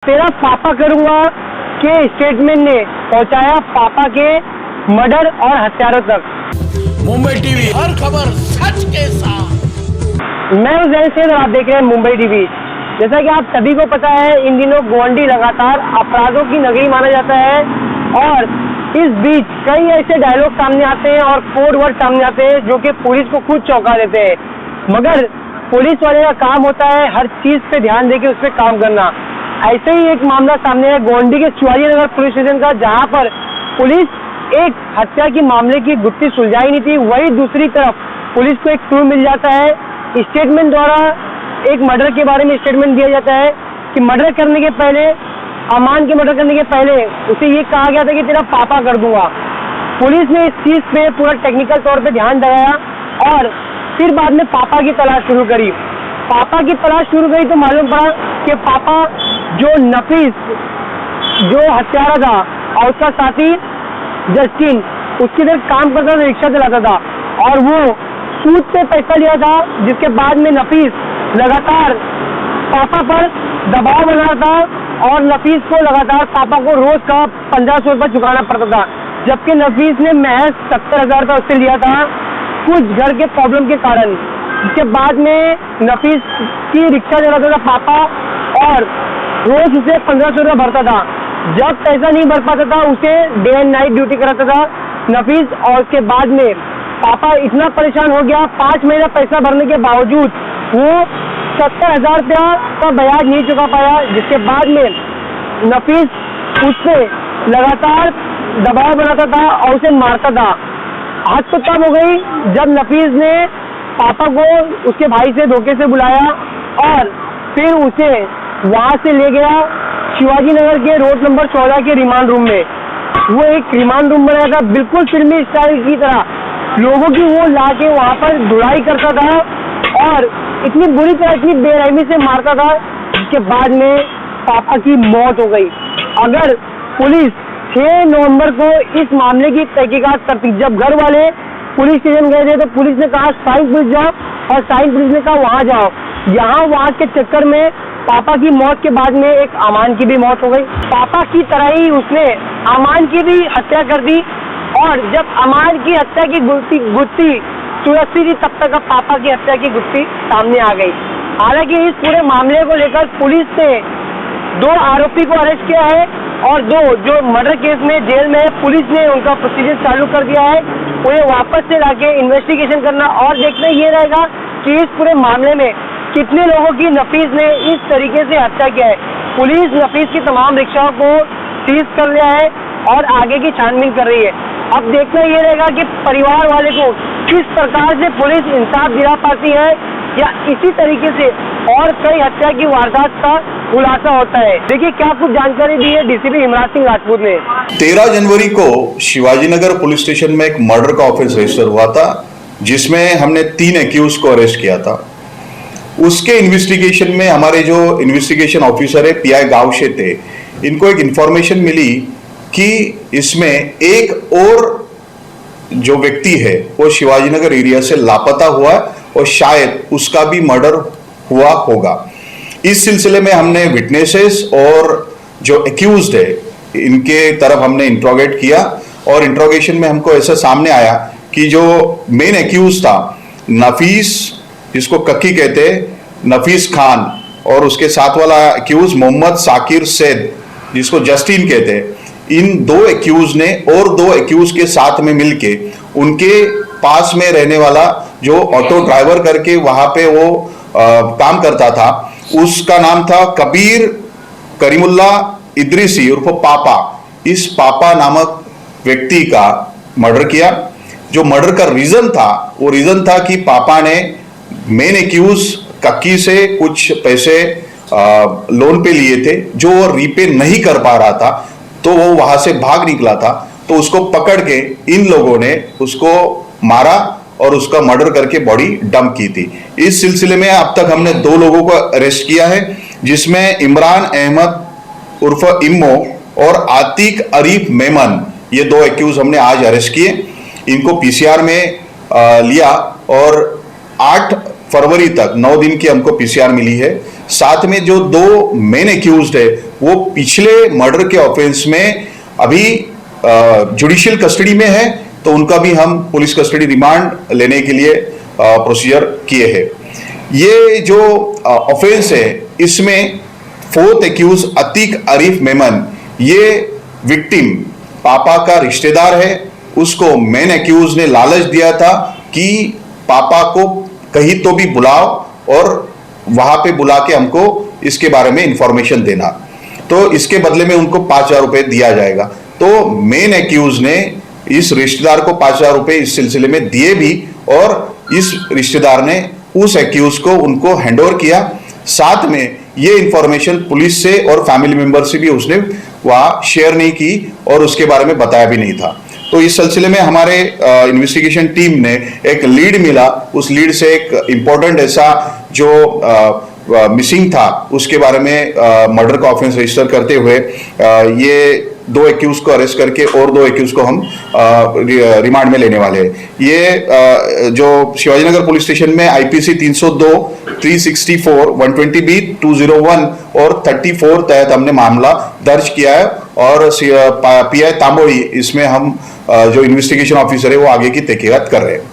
तेरा पापा करूंगा के स्टेटमेंट ने पहुंचाया पापा के मर्डर और हत्यारों तक। मुंबई टीवी, हर खबर सच के साथ। मैं हूं जैन सेठ और आप देख रहे हैं मुंबई टीवी। जैसा कि आप सभी को पता है, इन दिनों गोवंडी लगातार अपराधों की नगरी माना जाता है और इस बीच कई ऐसे डायलॉग सामने आते हैं और कोड वर्ड सामने आते हैं जो कि पुलिस को खुद चौंका देते हैं। मगर पुलिस वाले का काम होता है हर चीज पे ध्यान देके उस पर काम करना। ऐसे ही एक मामला सामने है गोवंडी के शिवाजी नगर पुलिस स्टेशन का, जहां पर पुलिस एक हत्या की मामले की गुत्थी सुलझाई नहीं थी। वही दूसरी तरफ पुलिस को एक क्लू मिल जाता है। स्टेटमेंट द्वारा एक मर्डर के बारे में स्टेटमेंट दिया जाता है कि मर्डर करने के पहले, अमान के मर्डर करने के पहले उसे ये कहा गया था कि तेरा पापा कर दूंगा। पुलिस ने इस चीज पे पूरा टेक्निकल तौर पे ध्यान लगाया और फिर बाद में पापा की तलाश शुरू करी। पापा की तलाश शुरू करी तो मालूम पड़ा कि पापा जो नफीस, जो हत्यारा था और उसका साथी जस्टिन, उसकी तरफ काम करता था, रिक्शा चलाता था और वो सूद पे पैसा लिया था, जिसके बाद में नफीस लगातार पापा पर दबाव बना था और नफीस को लगातार पापा को रोज का 1500 रुपये चुकाना पड़ता था, जबकि नफीस ने महज 70,000 रुपये उससे लिया था कुछ घर के प्रॉब्लम के कारण। इसके बाद में नफीस की रिक्शा चलाता था पापा और रोज उसे 1500 रुपये भरता था। जब पैसा नहीं भर पाता था उसे डे एंड नाइट ड्यूटी कराता था नफीस। और उसके बाद में पापा इतना परेशान हो गया, 5 महीना पैसा भरने के बावजूद वो 70,000 रुपया का ब्याज नहीं चुका पाया, जिसके बाद में नफीस उससे लगातार दबाव बनाता था और उसे मारता था। हद तो तब हो गई जब नफीस ने पापा को उसके भाई से धोखे से बुलाया और फिर उसे वहां से ले गया शिवाजी नगर के रोड नंबर 14 के रिमांड रूम में। वो एक रिमांड रूम बनाया था बिल्कुल फिल्मी स्टाइल की तरह, लोगों की वो लाके वहां पर धुलाई करता था और इतनी बुरी तरह की बेरहमी से मारता था, जिसके बाद में पापा की मौत हो गई। अगर पुलिस 6 नवंबर को इस मामले की तहकीकात करती, जब घर वाले पुलिस स्टेशन गए थे तो पुलिस ने कहा साइन पुलिस जाओ और साइन पुलिस ने कहा वहां जाओ। वहां के चक्कर में पापा की मौत के बाद में एक अमान की भी मौत हो गई। पापा की तरह ही उसने अमान की भी हत्या कर दी और जब अमान की हत्या की गुत्थी सुलझती थी तब तक पापा की हत्या की गुत्थी सामने आ गई। हालांकि इस पूरे मामले को लेकर पुलिस ने 2 आरोपी को अरेस्ट किया है और 2 जो मर्डर केस में जेल में है, पुलिस ने उनका प्रोसीजर चालू कर दिया है। उन्हें वापस से लाके इन्वेस्टिगेशन करना और देखना ये रहेगा कि इस पूरे मामले में कितने लोगों की नफीस ने इस तरीके से हत्या किया है। पुलिस नफीस की तमाम रिक्शाओं को सीज कर लिया है और आगे की छानबीन कर रही है। अब देखना ये रहेगा कि परिवार वाले को किस प्रकार से पुलिस इंसाफ दिला पाती है या इसी तरीके से और कई हत्या की वारदात का खुलासा होता है। देखिए क्या कुछ जानकारी दी है डीसीपी हिमराज सिंह राजपूत ने। 13 जनवरी को शिवाजीनगर पुलिस स्टेशन में एक मर्डर का ऑफेंस रजिस्टर हुआ था, जिसमें हमने 3 एक्यूज को अरेस्ट किया था। उसके इन्वेस्टिगेशन में हमारे जो इन्वेस्टिगेशन ऑफिसर है पीआई गावशे थे, इनको एक इंफॉर्मेशन मिली कि इसमें एक और जो व्यक्ति है वो शिवाजीनगर एरिया से लापता हुआ और शायद उसका भी मर्डर हुआ होगा। इस सिलसिले में हमने विटनेसेस और जो एक्यूज्ड है इनके तरफ हमने इंट्रोगेट किया और इंट्रोगेशन में हमको ऐसा सामने आया कि जो मेन एक्यूज था नफीस, जिसको कक्की कहते हैं, नफीस खान, और उसके साथ वाला एक्यूज मोहम्मद साकिर सैद, जिसको जस्टिन कहते हैं, इन 2 एक्यूज ने और 2 एक्यूज के साथ में मिलके उनके पास में रहने वाला जो ऑटो ड्राइवर करके वहां पे वो काम करता था, उसका नाम था कबीर करीमुल्ला इद्रिसी उर्फ पापा। इस पापा नामक व्यक्ति का मर्डर किया। जो मर्डर का रीजन था वो रीजन था कि पापा ने मेन एक्यूज कक्की से कुछ पैसे लोन पे लिए थे, जो वो रीपे नहीं कर पा रहा था, तो वो वहां से भाग निकला था। तो उसको पकड़ के इन लोगों ने उसको मारा और उसका मर्डर करके बॉडी डंप की थी। इस सिलसिले में अब तक हमने 2 लोगों को अरेस्ट किया है, जिसमें इमरान अहमद उर्फ इम्मो और आतिक अरीफ मेमन, ये 2 एक्यूज हमने आज अरेस्ट किए। इनको पीसीआर में लिया और 8 फरवरी तक 9 दिन की हमको पीसीआर मिली है। साथ में जो 2 मेन एक्यूज्ड है वो पिछले मर्डर के ऑफेंस में अभी जुडिशियल कस्टडी में है, तो उनका भी हम पुलिस कस्टडी रिमांड लेने के लिए प्रोसीजर किए हैं। ये जो ऑफेंस है इसमें 4th एक्यूज अतीक आरिफ मेमन, ये विक्टिम पापा का रिश्तेदार है। उसको मेन एक्यूज ने लालच दिया था कि पापा को कहीं तो भी बुलाओ और वहां पे बुला के हमको इसके बारे में इंफॉर्मेशन देना, तो इसके बदले में उनको 5,000 रुपए दिया जाएगा। तो मेन एक्यूज ने इस रिश्तेदार को 5,000 रुपए इस सिलसिले में दिए भी, और इस रिश्तेदार ने उस एक्यूज को उनको हैंडओवर किया। साथ में ये इंफॉर्मेशन पुलिस से और फैमिली मेंबर से भी उसने वहां शेयर नहीं की और उसके बारे में बताया भी नहीं था। तो इस सिलसिले में हमारे इन्वेस्टिगेशन टीम ने एक लीड मिला, उस लीड से एक इंपॉर्टेंट ऐसा जो मिसिंग था उसके बारे में मर्डर का ऑफेंस रजिस्टर करते हुए ये 2 एक्यूज को अरेस्ट करके और 2 एक्यूज को हम रिमांड में लेने वाले हैं। ये जो शिवाजीनगर पुलिस स्टेशन में आईपीसी 302, 364, 120B, 201 और 34 तहत हमने मामला दर्ज किया है, और पीआई तांबोई इसमें हम जो इन्वेस्टिगेशन ऑफिसर है वो आगे की तहकीकात कर रहे हैं।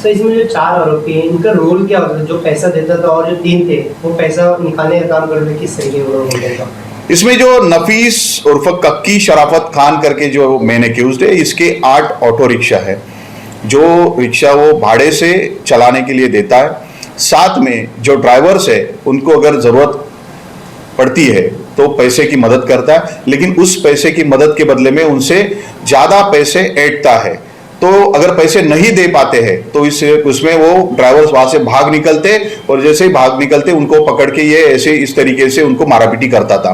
सर, इसमें जो 4 आरोपी हैं इनका रोल क्या होता है? जो पैसा देता था और जो 3 थे वो पैसा निकालने का काम करते, किस तरीके का रोल होता था? इसमें जो नफीस उर्फ कक्की शराफत खान करके जो मेन एक्यूज्ड है, इसके 8 ऑटो रिक्शा है जो रिक्शा वो भाड़े से चलाने के लिए देता है। साथ में जो ड्राइवर्स है उनको अगर जरूरत पड़ती है तो पैसे की मदद करता है, लेकिन उस पैसे की मदद के बदले में उनसे ज्यादा पैसे ऐंठता है। तो अगर पैसे नहीं दे पाते हैं तो उसमें वो ड्राइवर्स वहां से भाग निकलते, और जैसे ही भाग निकलते उनको पकड़ के ये ऐसे इस तरीके से उनको मारापीटी करता था।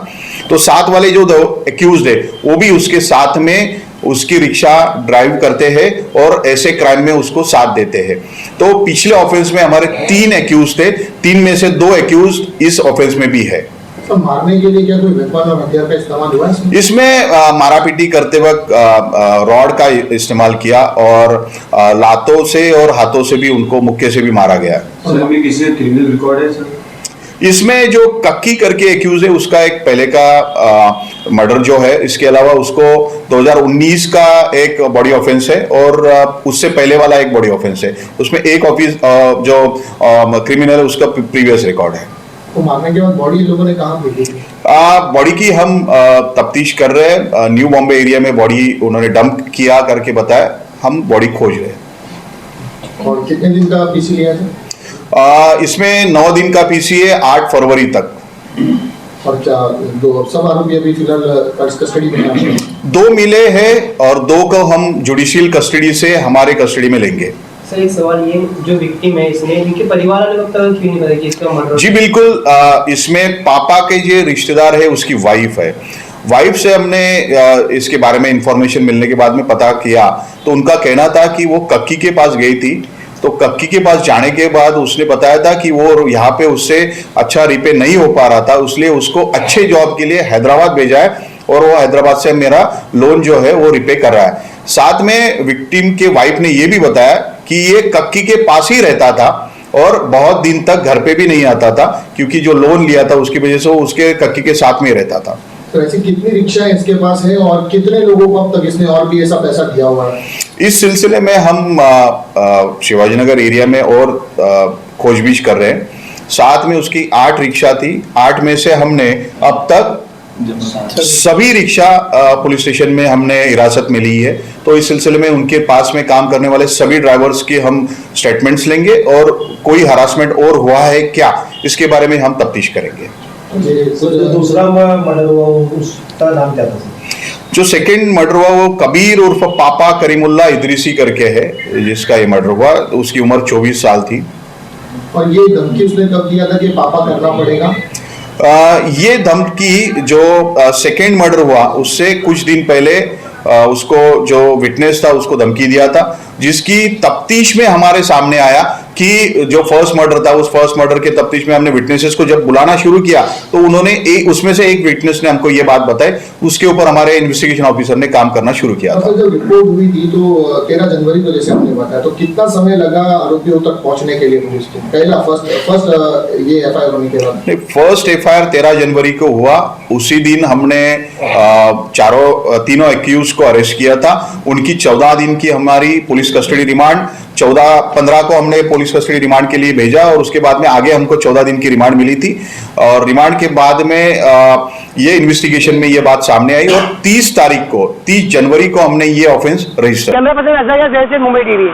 तो साथ वाले जो 2 एक्यूज्ड है वो भी उसके साथ में उसकी रिक्शा ड्राइव करते हैं और ऐसे क्राइम में उसको साथ देते हैं। तो पिछले ऑफेंस में हमारे 3 एक्यूज थे, 3 में से 2 एक्यूज इस ऑफेंस में भी है। तो मारने के लिए क्या कोई वेपन और हथियार का इस्तेमाल हुआ है इसमें? मारापीटी करते वक्त रॉड का इस्तेमाल किया और लातों से और हाथों से भी उनको मुक्के से भी मारा गया। सर, अभी किसी का क्रिमिनल रिकॉर्ड है सर? इसमें जो कक्की करके एक्यूज है उसका एक पहले का मर्डर जो है, इसके अलावा उसको 2019 का एक बॉडी ऑफेंस है और उससे पहले वाला एक बॉडी ऑफेंस है। उसमें एक ऑफिस जो क्रिमिनल है उसका प्रीवियस रिकॉर्ड है। तो मारने के बाद बॉडी लोगों ने कहाँ भेजी? बॉडी की हम तफ्तीश कर रहे हैं। न्यू बॉम्बे एरिया में बॉडी उन्होंने डंप किया करके बताया, हम बॉडी खोज रहे हैं। और कितने दिन का पीसी लिया था? इसमें 9 दिन का पीसी है, 8 फरवरी तक। और क्या 2 सब आरोपी अभी फिलहाल कस्टडी में हैं? 2 मिले हैं और 2 को हम जुडिशियल कस्टडी से हमारे कस्टडी में लेंगे। सर, एक सवाल ये, जो विक्टिम है इसने, इनके परिवार वाले लोग तक क्यों नहीं पता कि इसका मर्डर? जी बिल्कुल, इसमें पापा के जो रिश्तेदार है उसकी वाइफ है। वाइफ से हमने इसके बारे में इंफॉर्मेशन मिलने के बाद में पता किया, तो उनका कहना था कि वो कक्की के पास गई थी, तो कक्की के पास जाने के बाद उसने बताया था कि वो यहाँ पे उससे अच्छा रिपे नहीं हो पा रहा था, इसलिए उसको अच्छे जॉब के लिए हैदराबाद भेजा है और वो हैदराबाद से मेरा लोन जो है वो रिपे कर रहा है। साथ में विक्टिम के वाइफ ने ये भी बताया कि ये कक्की के पास ही रहता था और बहुत दिन तक घर पे भी नहीं आता था, क्योंकि जो लोन लिया था उसकी वजह से वो उसके कक्की के साथ में रहता था। तो ऐसी कितनी रिक्शा इसके पास है और कितने लोगों को अब तक इसने और भी ऐसा पैसा दिया हुआ है? इस सिलसिले में हम शिवाजीनगर एरिया में और खोजबीन कर रहे हैं। साथ में उसकी 8 रिक्शा थी, 8 में से हमने अब तक सभी रिक्शा पुलिस स्टेशन में हमने हिरासत में ली है। तो इस सिलसिले में उनके पास में काम करने वाले सभी ड्राइवर्स के हम स्टेटमेंट्स लेंगे और कोई हरासमेंट और हुआ है क्या इसके बारे में हम तफ्तीश करेंगे। दूसरा मर्डर हुआ उसका नाम क्या था? जो सेकंड मर्डर हुआ वो कबीर उर्फ पापा करीमुल्ला इदरीसी करके है, जिसका ये मर्डर हुआ। उसकी उम्र 24 साल थी। और ये धमकी उसने कब दिया था कि पापा करना पड़ेगा? ये धमकी जो सेकेंड मर्डर हुआ उससे कुछ दिन पहले उसको जो विटनेस था उसको धमकी दिया था जिसकी तफ्तीश में हमारे सामने आया कि जो फर्स्ट मर्डर था, उस फर्स्ट मर्डर के तफ्तीश में हमने विटनेसेस को जब बुलाना शुरू किया तो उन्होंने उसमें से एक विटनेस ने हमको ये बात बताई, उसके ऊपर हमारे इन्वेस्टिगेशन ऑफिसर ने काम करना शुरू किया था। जब रिपोर्ट हुई थी तो 13 जनवरी को जैसे आपने बताया, तो कितना समय लगा आरोपियों तक पहुंचने के लिए पुलिस को? पहला फर्स्ट ये एफआईआर होने के बाद? फर्स्ट एफआईआर 13 जनवरी को हुआ। उसी दिन हमने तीनों एक्यूज को अरेस्ट किया था। उनकी 14 दिन की हमारी पुलिस कस्टडी रिमांड, 14-15 को हमने पुलिस कस्टडी रिमांड के लिए भेजा और उसके बाद में आगे हमको 14 दिन की रिमांड मिली थी। और रिमांड के बाद में ये इन्वेस्टिगेशन में ये बात सामने आई और 30 जनवरी को हमने ये offence register. Camera person Ajay, Mumbai TV.